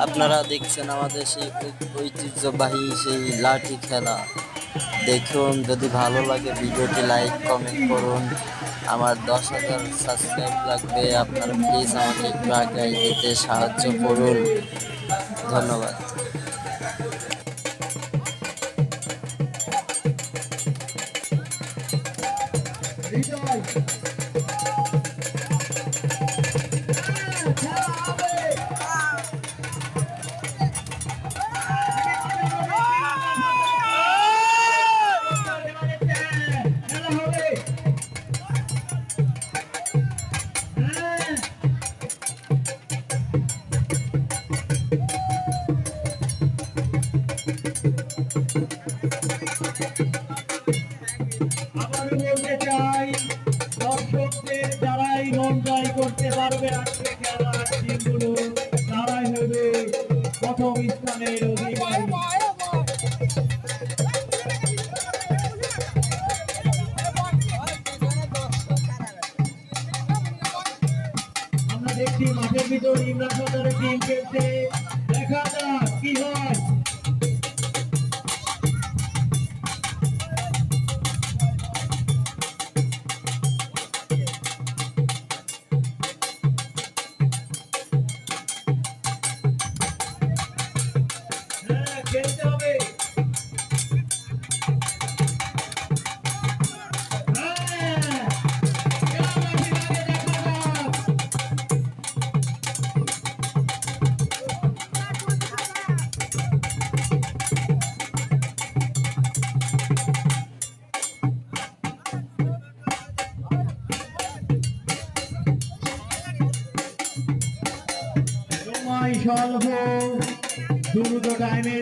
আপনারা দেখছেন আমাদের সেই ঐতিহ্যবাহী সেই লাঠি খেলা। দেখুন, যদি ভালো লাগে ভিডিওটি লাইক কমেন্ট করুন। আমার 10,000 সাবস্ক্রাইব লাগবে, আপনারা প্লিজ আমাকে একটু আগায় যেতে সাহায্য করুন। ধন্যবাদ। আবার বলতে চাই, দর্শকদের যারাই মন জয় করতে পারবে আজকে খেলার টিমগুলো, তারাই হবে প্রথম স্থানের অধিকারী। আমরা দেখছি মাঠের ভিতর ইমরান সরকারের টিম খেলছে, দেখা যাক কি হয়। খেলতে হবে। সময় স্বল্প, দ্রুত টাইমে